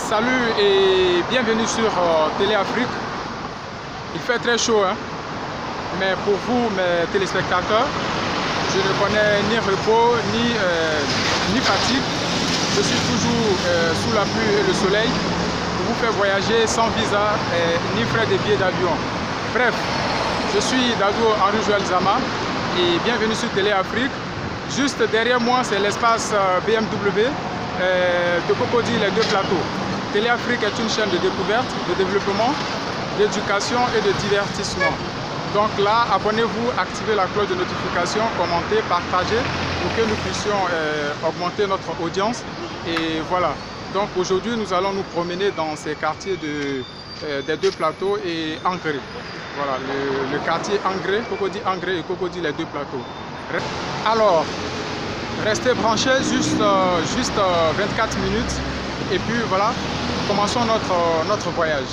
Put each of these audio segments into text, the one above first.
Salut et bienvenue sur Télé Afrique. Il fait très chaud, hein? Mais pour vous, mes téléspectateurs, je ne connais ni repos ni fatigue. Je suis toujours sous la pluie et le soleil pour vous faire voyager sans visa ni frais de billets d'avion. Bref, je suis Dadou Henri Joël Zama et bienvenue sur Télé Afrique. Juste derrière moi, c'est l'espace BMW de Cocody, les deux plateaux. Télé Afrique est une chaîne de découverte, de développement, d'éducation et de divertissement. Donc là, abonnez-vous, activez la cloche de notification, commentez, partagez pour que nous puissions augmenter notre audience. Et voilà. Donc aujourd'hui, nous allons nous promener dans ces quartiers des deux plateaux et Angré. Voilà, le quartier Angré, Cocody Angré et Cocody les deux plateaux. Alors, restez branchés juste 24 minutes et puis voilà, commençons notre voyage.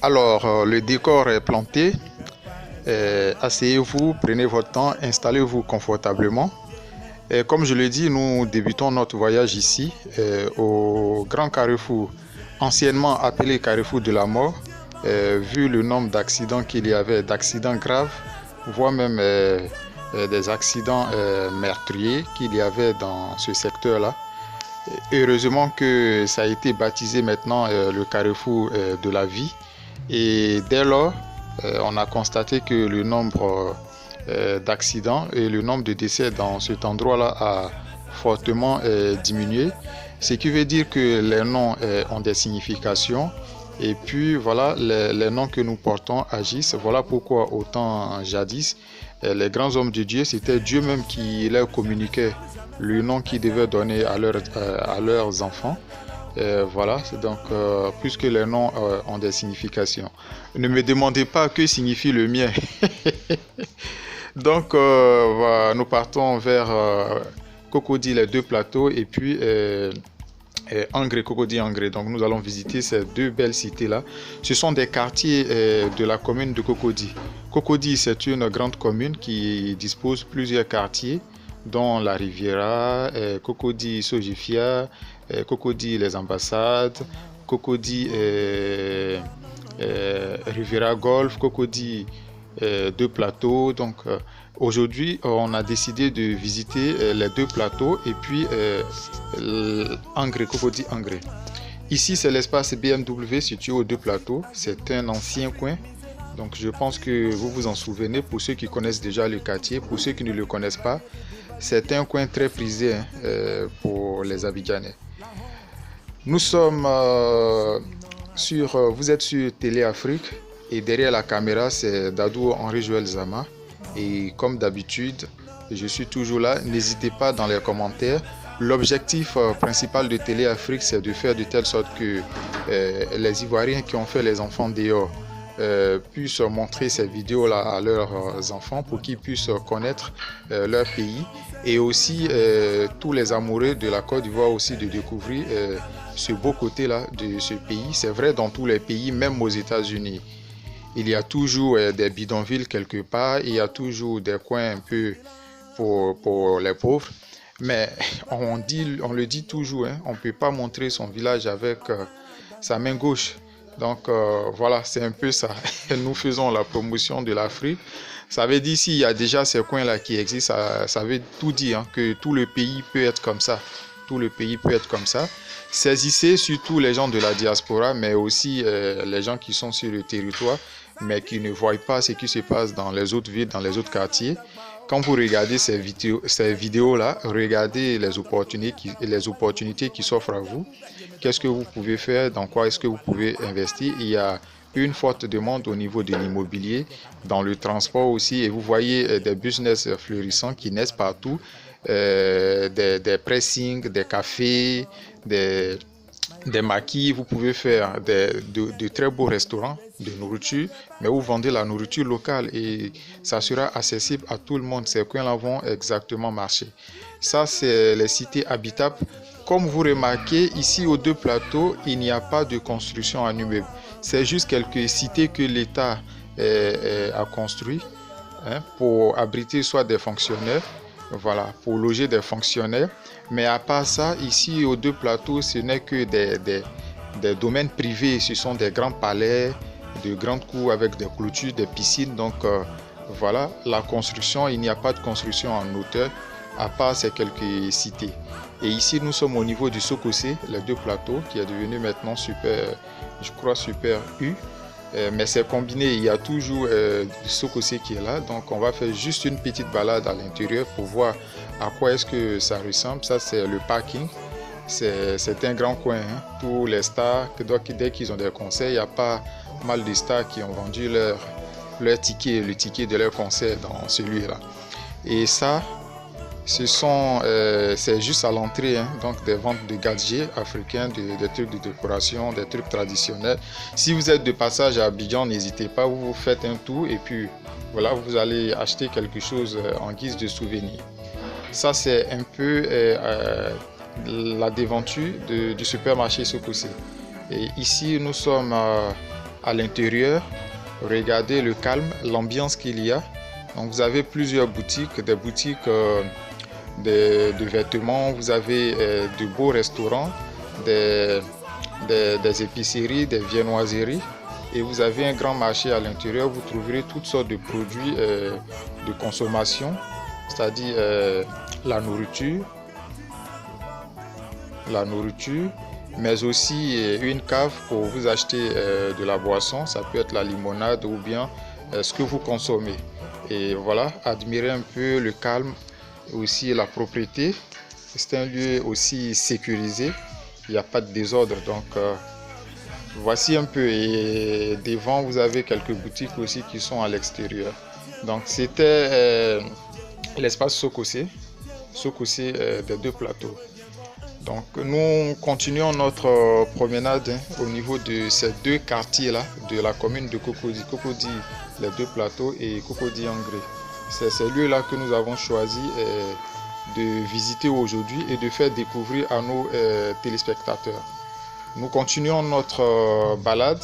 Alors, le décor est planté. Asseyez-vous, prenez votre temps, installez-vous confortablement. Et comme je le dis, nous débutons notre voyage ici, au Grand Carrefour, anciennement appelé Carrefour de la Mort. Vu le nombre d'accidents qu'il y avait, d'accidents graves, voire même des accidents meurtriers qu'il y avait dans ce secteur-là. Heureusement que ça a été baptisé maintenant le Carrefour de la vie. Et dès lors, on a constaté que le nombre d'accidents et le nombre de décès dans cet endroit-là a fortement diminué. Ce qui veut dire que les noms ont des significations. Et puis voilà, les noms que nous portons agissent. Voilà pourquoi au temps jadis, les grands hommes de Dieu, c'était Dieu même qui leur communiquait le nom qu'ils devaient donner à leurs enfants. Voilà, donc puisque les noms ont des significations. Ne me demandez pas que signifie le mien. Donc nous partons vers Cocody, les deux plateaux, et puis Angré, Cocody Angré. Donc nous allons visiter ces deux belles cités là. Ce sont des quartiers de la commune de Cocody. Cocody, c'est une grande commune qui dispose plusieurs quartiers, dont la Riviera, Cocody Sogifia, Cocody les ambassades, Cocody Riviera Golf, Cocody deux plateaux. Donc aujourd'hui, on a décidé de visiter les deux plateaux et puis Angré, Cocody Angré. Ici, c'est l'espace BMW situé aux deux plateaux. C'est un ancien coin. Donc je pense que vous vous en souvenez, pour ceux qui connaissent déjà le quartier, pour ceux qui ne le connaissent pas, c'est un coin très prisé pour les Abidjanais. Nous sommes vous êtes sur Télé Afrique et derrière la caméra, c'est Dadou Henri Joël Zama. Et comme d'habitude, je suis toujours là. N'hésitez pas dans les commentaires. L'objectif principal de Télé Afrique, c'est de faire de telle sorte que les Ivoiriens qui ont fait les enfants dehors puissent montrer ces vidéos-là à leurs enfants pour qu'ils puissent connaître leur pays. Et aussi, tous les amoureux de la Côte d'Ivoire aussi de découvrir ce beau côté-là de ce pays. C'est vrai dans tous les pays, même aux États-Unis. Il y a toujours des bidonvilles quelque part, il y a toujours des coins un peu pour les pauvres. Mais on le dit toujours, hein, on ne peut pas montrer son village avec sa main gauche. Donc voilà, c'est un peu ça. Nous faisons la promotion de l'Afrique. Ça veut dire s'il y a déjà ces coins-là qui existent, ça veut tout dire, hein, que tout le pays peut être comme ça. Tout le pays peut être comme ça. Saisissez surtout les gens de la diaspora, mais aussi les gens qui sont sur le territoire, mais qui ne voient pas ce qui se passe dans les autres villes, dans les autres quartiers. Quand vous regardez ces vidéos-là, regardez les opportunités qui s'offrent à vous. Qu'est-ce que vous pouvez faire? Dans quoi est-ce que vous pouvez investir? Il y a une forte demande au niveau de l'immobilier, dans le transport aussi. Et vous voyez des business florissants qui naissent partout. Des pressings, des cafés, des maquis. Vous pouvez faire de très beaux restaurants de nourriture, mais vous vendez la nourriture locale et ça sera accessible à tout le monde. Ces coins-là vont exactement marcher. Ça, c'est les cités habitables. Comme vous remarquez, ici aux deux plateaux, il n'y a pas de construction en immeuble. C'est juste quelques cités que l'État a construit pour abriter soit des fonctionnaires, voilà, pour loger des fonctionnaires. Mais à part ça, ici aux deux plateaux, ce n'est que des domaines privés. Ce sont des grands palais, de grandes cours avec des clôtures, des piscines. Donc voilà, la construction, il n'y a pas de construction en hauteur, à part ces quelques cités. Et ici, nous sommes au niveau du Sokosé, les deux plateaux, qui est devenu maintenant super, je crois, super U. Mais c'est combiné, il y a toujours du Sokosé qui est là. Donc on va faire juste une petite balade à l'intérieur pour voir à quoi est-ce que ça ressemble. Ça, c'est le parking. C'est un grand coin. Hein. Tous les stars, dès qu'ils ont des concerts, il y a pas mal de stars qui ont vendu leur ticket, le ticket de leur concert dans celui-là. Et ça, c'est juste à l'entrée, hein, donc des ventes de gadgets africains, des trucs de décoration, des trucs traditionnels. Si vous êtes de passage à Abidjan, n'hésitez pas, vous faites un tour et puis voilà, vous allez acheter quelque chose en guise de souvenir. Ça, c'est un peu la déventure du supermarché Sokosé. Et ici, nous sommes à l'intérieur. Regardez le calme, l'ambiance qu'il y a. Donc, vous avez plusieurs boutiques, des boutiques de vêtements, vous avez de beaux restaurants, des épiceries, des viennoiseries et vous avez un grand marché à l'intérieur. Vous trouverez toutes sortes de produits de consommation, c'est-à-dire la nourriture, mais aussi une cave pour vous acheter de la boisson. Ça peut être la limonade ou bien ce que vous consommez. Et voilà, admirez un peu le calme, aussi la propriété. C'est un lieu aussi sécurisé, il n'y a pas de désordre. Donc voici un peu, et devant vous avez quelques boutiques aussi qui sont à l'extérieur. Donc c'était l'espace Sokosé des deux plateaux. Donc nous continuons notre promenade au niveau de ces deux quartiers là de la commune de Cocody, les deux plateaux et Cocody Angré. C'est ces lieux là que nous avons choisi de visiter aujourd'hui et de faire découvrir à nos téléspectateurs. Nous continuons notre balade.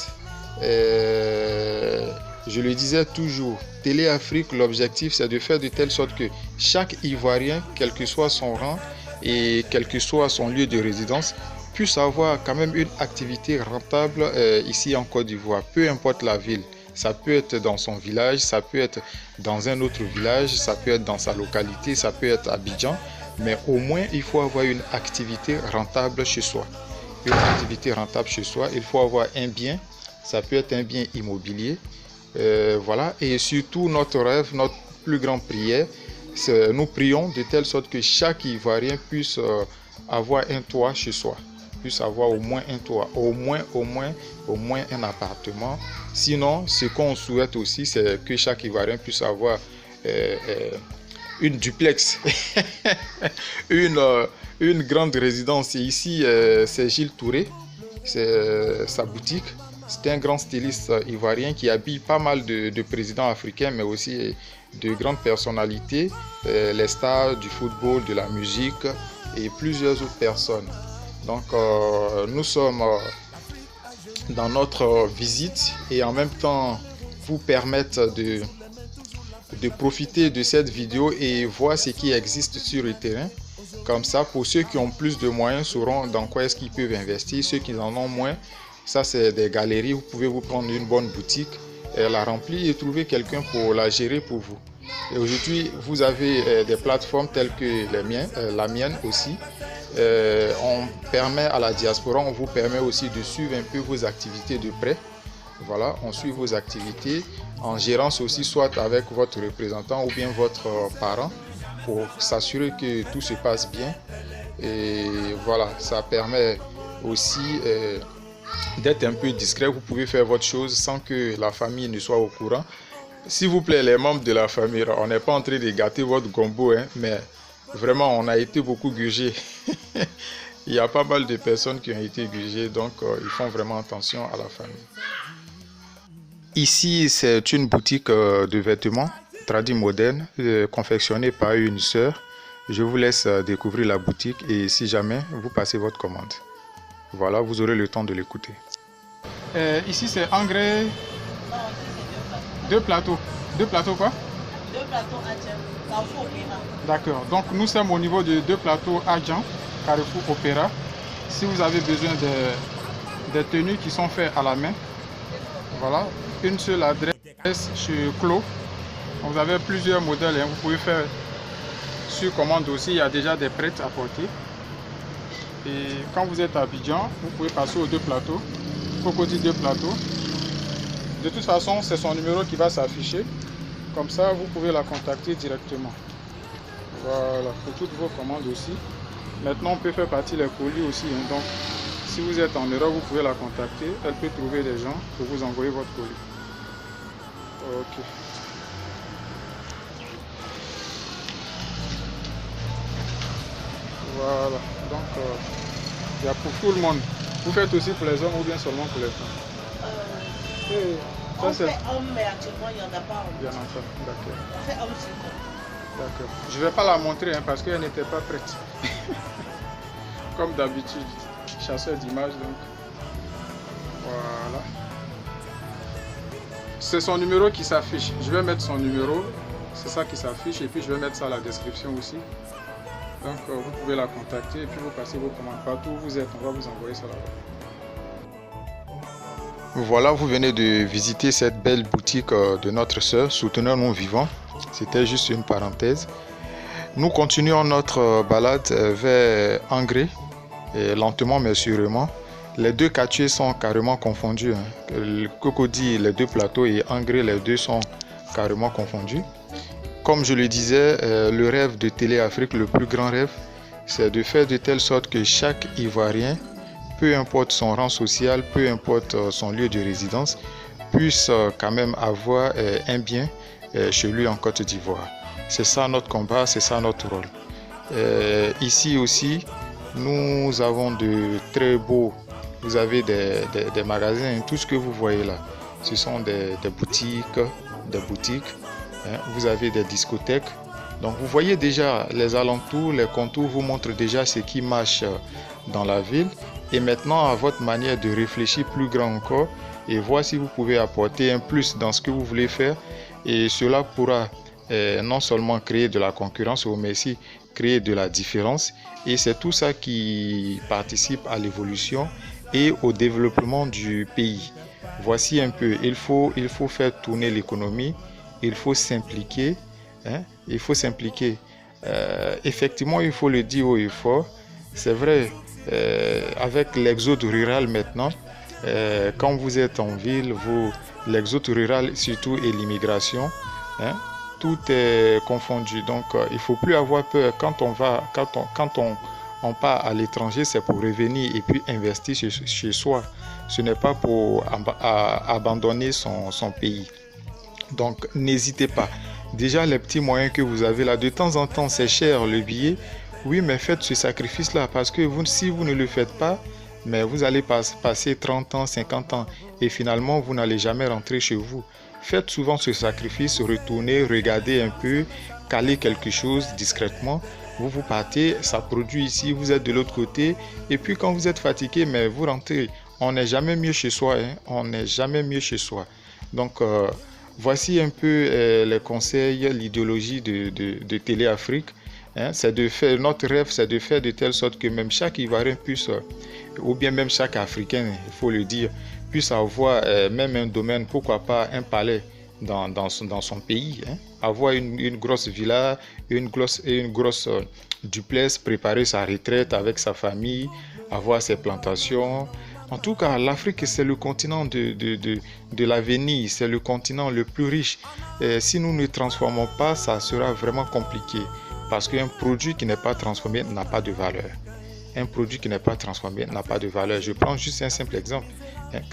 Je le disais toujours, Télé Afrique, l'objectif c'est de faire de telle sorte que chaque Ivoirien, quel que soit son rang et quel que soit son lieu de résidence, puisse avoir quand même une activité rentable ici en Côte d'Ivoire, peu importe la ville. Ça peut être dans son village, ça peut être dans un autre village, ça peut être dans sa localité, ça peut être à Abidjan, mais au moins il faut avoir une activité rentable chez soi. Une activité rentable chez soi, il faut avoir un bien, ça peut être un bien immobilier. Voilà, et surtout notre rêve, notre plus grande prière, nous prions de telle sorte que chaque Ivoirien puisse avoir un toit chez soi, puisse avoir au moins un toit, au moins un appartement. Sinon, ce qu'on souhaite aussi, c'est que chaque Ivoirien puisse avoir une duplex, une grande résidence. Et ici, c'est Gilles Touré, c'est sa boutique. C'est un grand styliste ivoirien qui habille pas mal de présidents africains, mais aussi de grandes personnalités, les stars du football, de la musique et plusieurs autres personnes. Donc nous sommes dans notre visite et en même temps vous permettre de profiter de cette vidéo et voir ce qui existe sur le terrain. Comme ça, pour ceux qui ont plus de moyens sauront dans quoi est-ce qu'ils peuvent investir. Ceux qui en ont moins, ça c'est des galeries, vous pouvez vous prendre une bonne boutique, la remplir et trouver quelqu'un pour la gérer pour vous. Et aujourd'hui, vous avez des plateformes telles que la mienne aussi. On permet à la diaspora, on vous permet aussi de suivre un peu vos activités de près. Voilà, on suit vos activités en gérance aussi, soit avec votre représentant ou bien votre parent, pour s'assurer que tout se passe bien. Et voilà, ça permet aussi d'être un peu discret. Vous pouvez faire votre chose sans que la famille ne soit au courant. S'il vous plaît, les membres de la famille, on n'est pas en train de gâter votre gombo, hein, mais vraiment, on a été beaucoup gugés. Il y a pas mal de personnes qui ont été gugées, donc ils font vraiment attention à la famille. Ici, c'est une boutique de vêtements tradis modernes, confectionnée par une sœur. Je vous laisse découvrir la boutique et si jamais vous passez votre commande. Voilà, vous aurez le temps de l'écouter. Ici, c'est engrais. Deux plateaux. Deux plateaux quoi? Deux plateaux Adjan, Carrefour Opéra. D'accord. Donc nous sommes au niveau de 2 plateaux Adjan, Carrefour Opéra. Si vous avez besoin des tenues qui sont faites à la main, voilà, une seule adresse chez Clos. Vous avez plusieurs modèles, hein. Vous pouvez faire sur commande aussi, il y a déjà des prêts à porter. Et quand vous êtes à Abidjan, vous pouvez passer aux 2 plateaux, Cocody 2 plateaux. De toute façon, c'est son numéro qui va s'afficher. Comme ça, vous pouvez la contacter directement. Voilà, pour toutes vos commandes aussi. Maintenant, on peut faire partie les colis aussi, hein. Donc, si vous êtes en Europe, vous pouvez la contacter. Elle peut trouver des gens pour vous envoyer votre colis. Ok. Voilà, donc il y a pour tout le monde. Vous faites aussi pour les hommes ou bien seulement pour les femmes? On fait homme, mais actuellement il n'y en a pas. Il y en a pas, d'accord. On fait homme sur moi. D'accord. Je ne vais pas la montrer, hein, parce qu'elle n'était pas prête. Comme d'habitude, chasseur d'images, donc. Voilà. C'est son numéro qui s'affiche. Je vais mettre son numéro, c'est ça qui s'affiche, et puis je vais mettre ça à la description aussi. Donc vous pouvez la contacter et puis vous passez vos commandes partout où vous êtes, on va vous envoyer ça là-bas. Voilà, vous venez de visiter cette belle boutique de notre sœur, Soutenons-nous vivants. C'était juste une parenthèse. Nous continuons notre balade vers Angré, et lentement mais sûrement. Les 2 quartiers sont carrément confondus, hein. Le Cocody, les 2 plateaux, et Angré, les 2 sont carrément confondus. Comme je le disais, le rêve de Télé Afrique, le plus grand rêve, c'est de faire de telle sorte que chaque Ivoirien, peu importe son rang social, peu importe son lieu de résidence, puisse quand même avoir un bien chez lui en Côte d'Ivoire. C'est ça notre combat, c'est ça notre rôle. Ici aussi, nous avons de très beaux, vous avez des magasins, tout ce que vous voyez là, ce sont des boutiques. Vous avez des discothèques. Donc vous voyez déjà les alentours, les contours vous montrent déjà ce qui marche dans la ville. Et maintenant, à votre manière de réfléchir plus grand encore et voir si vous pouvez apporter un plus dans ce que vous voulez faire. Et cela pourra non seulement créer de la concurrence, mais aussi créer de la différence. Et c'est tout ça qui participe à l'évolution et au développement du pays. Voici un peu, il faut faire tourner l'économie. Il faut s'impliquer, hein? Il faut s'impliquer. Effectivement, il faut le dire haut et fort. C'est vrai, avec l'exode rural maintenant, quand vous êtes en ville, l'exode rural surtout et l'immigration, hein? Tout est confondu. Donc, il ne faut plus avoir peur. Quand on part à l'étranger, c'est pour revenir et puis investir chez soi. Ce n'est pas pour abandonner son pays. Donc n'hésitez pas. Déjà les petits moyens que vous avez là, de temps en temps c'est cher le billet. Oui, mais faites ce sacrifice là parce que si vous ne le faites pas, mais vous allez passer 30 ans, 50 ans et finalement vous n'allez jamais rentrer chez vous. Faites souvent ce sacrifice, retournez, regardez un peu, calez quelque chose discrètement. Vous partez, ça produit ici, vous êtes de l'autre côté et puis quand vous êtes fatigué, mais vous rentrez. On n'est jamais mieux chez soi, hein? On n'est jamais mieux chez soi. Donc voici un peu les conseils, l'idéologie de Télé Afrique. Hein, c'est de faire, notre rêve, c'est de faire de telle sorte que même chaque Ivoirien puisse, ou bien même chaque Africain, il faut le dire, puisse avoir même un domaine, pourquoi pas un palais dans son pays. Hein, avoir une grosse villa, une grosse duplex, préparer sa retraite avec sa famille, avoir ses plantations. En tout cas, l'Afrique, c'est le continent de l'avenir, c'est le continent le plus riche. Si nous ne transformons pas, ça sera vraiment compliqué. Parce qu'un produit qui n'est pas transformé n'a pas de valeur. Un produit qui n'est pas transformé n'a pas de valeur. Je prends juste un simple exemple.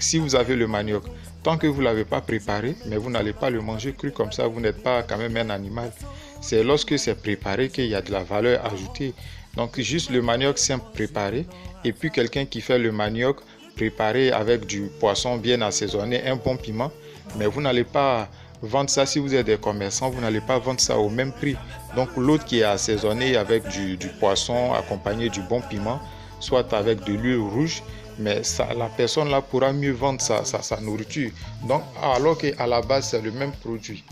Si vous avez le manioc, tant que vous ne l'avez pas préparé, mais vous n'allez pas le manger cru comme ça, vous n'êtes pas quand même un animal. C'est lorsque c'est préparé qu'il y a de la valeur ajoutée. Donc juste le manioc simple préparé, et puis quelqu'un qui fait le manioc préparé avec du poisson bien assaisonné, un bon piment, mais vous n'allez pas vendre ça. Si vous êtes des commerçants, vous n'allez pas vendre ça au même prix. Donc l'autre qui est assaisonné avec du poisson accompagné du bon piment, soit avec de l'huile rouge, mais ça, la personne là pourra mieux vendre sa nourriture. Donc alors qu'à la base c'est le même produit.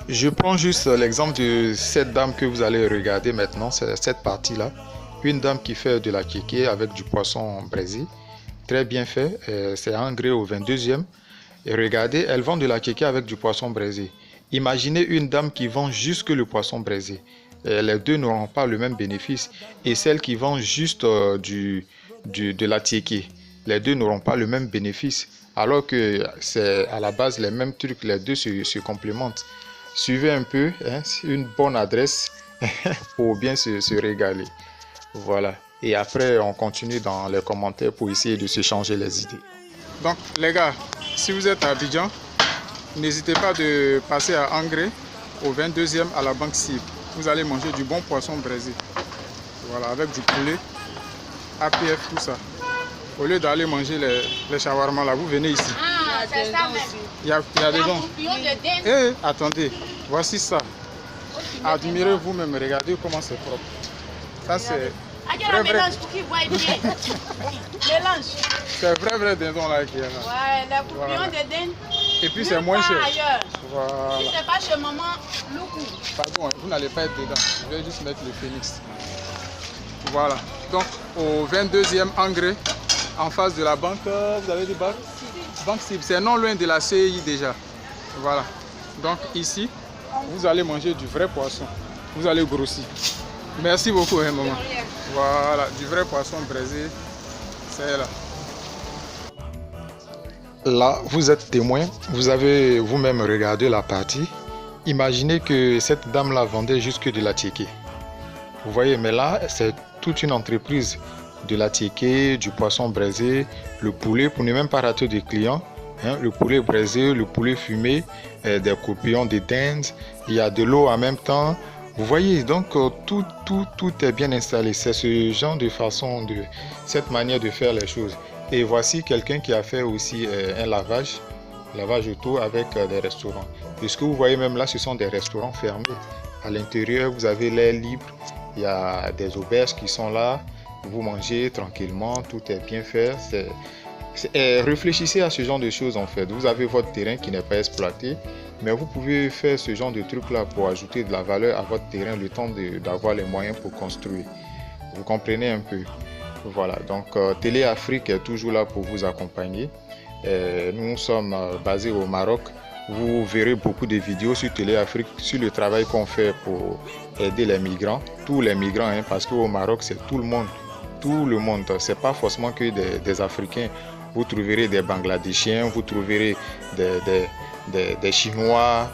Je prends juste l'exemple de cette dame que vous allez regarder maintenant, c'est cette partie-là. Une dame qui fait de la kéké avec du poisson braisé. Très bien fait, c'est engrais au 22e. Et regardez, elle vend de la kéké avec du poisson braisé. Imaginez une dame qui vend juste que le poisson braisé. Les deux n'auront pas le même bénéfice. Et celle qui vend juste de la kéké, les deux n'auront pas le même bénéfice. Alors que c'est à la base les mêmes trucs, les deux se complémentent. Suivez un peu, hein, une bonne adresse pour bien se régaler. Voilà. Et après, on continue dans les commentaires pour essayer de se changer les idées. Donc, les gars, si vous êtes à Abidjan, n'hésitez pas de passer à Angré, au 22e à la Banque Cible. Vous allez manger du bon poisson braisé. Voilà, avec du poulet, APF, tout ça. Au lieu d'aller manger les shawarma là, vous venez ici. Ah, c'est ça aussi. Il y a des dents. Eh, attendez, voici ça. Admirez vous-même, regardez comment c'est propre. Ça c'est vrai. Mélange pour qu'ils voient bien. Mélange. C'est vrai dindon là qui est là. Ouais, les coupillons de dinde. Et puis c'est moins cher. Ailleurs. Voilà. Si c'est pas chez maman, Loukou. Pardon, vous n'allez pas être dedans. Je vais juste mettre le phénix. Voilà. Donc au 22e Angré, en face de la banque, vous avez dit banque Cible. C'est non loin de la CI déjà. Voilà. Donc ici, vous allez manger du vrai poisson. Vous allez grossir. Merci beaucoup, hein, maman. Voilà, du vrai poisson braisé. C'est là. Là, vous êtes témoin. Vous avez vous-même regardé la partie. Imaginez que cette dame-là vendait jusque de la tiéké. Vous voyez, mais là, c'est toute une entreprise de la tiéké, du poisson braisé, le poulet, pour ne même pas rater des clients. Hein, le poulet braisé, le poulet fumé, des coupillons de dinde. Il y a de l'eau en même temps. Vous voyez, donc tout est bien installé. C'est ce genre de façon, cette manière de faire les choses. Et voici quelqu'un qui a fait aussi un lavage auto avec des restaurants. Et ce que vous voyez même là, ce sont des restaurants fermés. À l'intérieur, vous avez l'air libre. Il y a des auberges qui sont là. Vous mangez tranquillement, tout est bien fait. Réfléchissez à ce genre de choses en fait. Vous avez votre terrain qui n'est pas exploité, mais vous pouvez faire ce genre de truc là pour ajouter de la valeur à votre terrain le temps d'avoir les moyens pour construire. Vous comprenez un peu. Voilà, donc Télé Afrique est toujours là pour vous accompagner. Nous sommes basés au Maroc. Vous verrez beaucoup de vidéos sur Télé Afrique sur le travail qu'on fait pour aider les migrants, tous les migrants, hein, parce qu'au Maroc c'est tout le monde. Tout le monde, c'est pas forcément que des Africains. Vous trouverez des Bangladeshiens, vous trouverez des Chinois,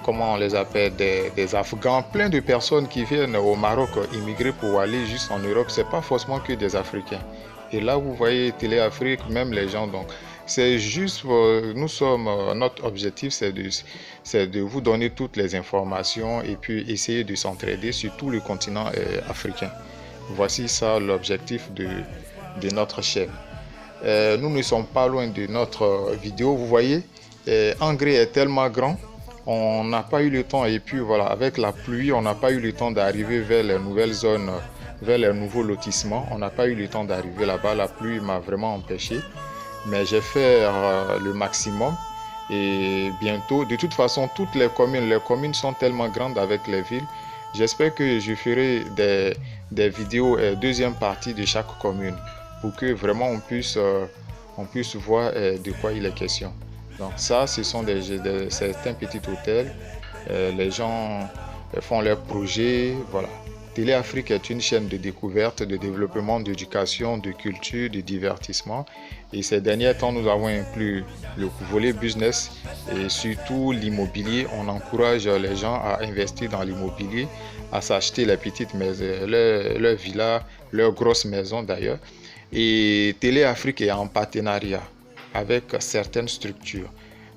comment on les appelle, des Afghans, plein de personnes qui viennent au Maroc immigrer pour aller juste en Europe. C'est pas forcément que des Africains. Et là, vous voyez Télé Afrique, même les gens. Donc, c'est juste, notre objectif, c'est de vous donner toutes les informations et puis essayer de s'entraider sur tout le continent africain. Voici ça l'objectif de notre chaîne. Nous ne sommes pas loin de notre vidéo. Vous voyez, Angré est tellement grand, on n'a pas eu le temps. Et puis voilà, avec la pluie, on n'a pas eu le temps d'arriver vers les nouvelles zones, vers les nouveaux lotissements. On n'a pas eu le temps d'arriver là-bas. La pluie m'a vraiment empêché. Mais j'ai fait le maximum. Et bientôt, de toute façon, toutes les communes sont tellement grandes avec les villes. J'espère que je ferai des vidéos deuxième partie de chaque commune pour que vraiment on puisse voir de quoi il est question. Donc ça, ce sont certains petits hôtels. Les gens font leurs projets. Voilà. Télé Afrique est une chaîne de découverte, de développement, d'éducation, de culture, de divertissement. Et ces derniers temps, nous avons inclus le volet business et surtout l'immobilier. On encourage les gens à investir dans l'immobilier, à s'acheter les petites maisons, leurs villas, leurs grosses maisons d'ailleurs. Et Télé Afrique est en partenariat avec certaines structures.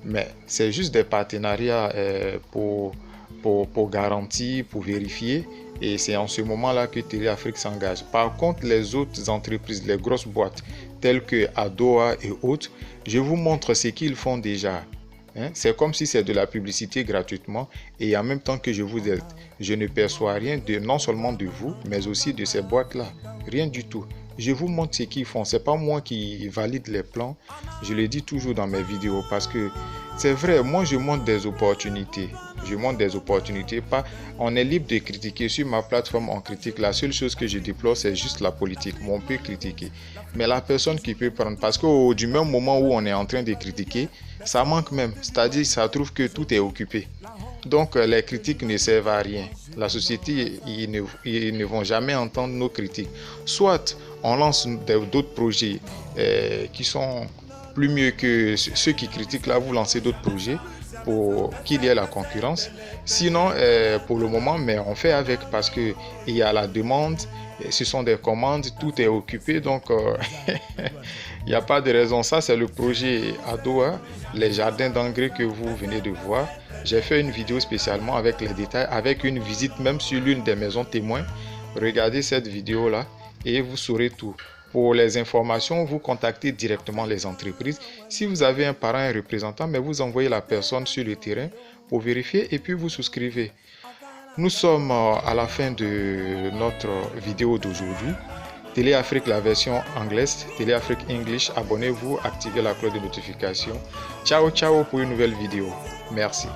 Mais c'est juste des partenariats pour garantir, pour vérifier. Et c'est en ce moment-là que Télé Afrique s'engage. Par contre, les autres entreprises, les grosses boîtes, telles que Adoa et autres, je vous montre ce qu'ils font déjà. Hein? C'est comme si c'est de la publicité gratuitement. Et en même temps que je vous aide, je ne perçois rien non seulement de vous, mais aussi de ces boîtes-là. Rien du tout. Je vous montre ce qu'ils font. C'est pas moi qui valide les plans. Je le dis toujours dans mes vidéos parce que c'est vrai, moi je montre des opportunités. Je montre des opportunités. Pas, on est libre de critiquer. Sur ma plateforme, on critique. La seule chose que je déplore, c'est juste la politique. Mais on peut critiquer. Mais la personne qui peut prendre, parce que du même moment où on est en train de critiquer, ça manque même. C'est-à-dire, ça trouve que tout est occupé. Donc, les critiques ne servent à rien. La société, ils ne vont jamais entendre nos critiques. Soit on lance d'autres projets qui sont plus mieux que ceux qui critiquent. Là, vous lancez d'autres projets pour qu'il y ait la concurrence. Sinon, pour le moment, mais on fait avec parce qu'il y a la demande. Ce sont des commandes, tout est occupé, donc il n'y a pas de raison. Ça, c'est le projet Adoa, les jardins d'engrais que vous venez de voir. J'ai fait une vidéo spécialement avec les détails, avec une visite même sur l'une des maisons témoins. Regardez cette vidéo-là et vous saurez tout. Pour les informations, vous contactez directement les entreprises. Si vous avez un parent, un représentant, mais vous envoyez la personne sur le terrain pour vérifier et puis vous souscrivez. Nous sommes à la fin de notre vidéo d'aujourd'hui. Téléafrique, la version anglaise, Téléafrique English. Abonnez-vous, activez la cloche de notification. Ciao, ciao pour une nouvelle vidéo. Merci.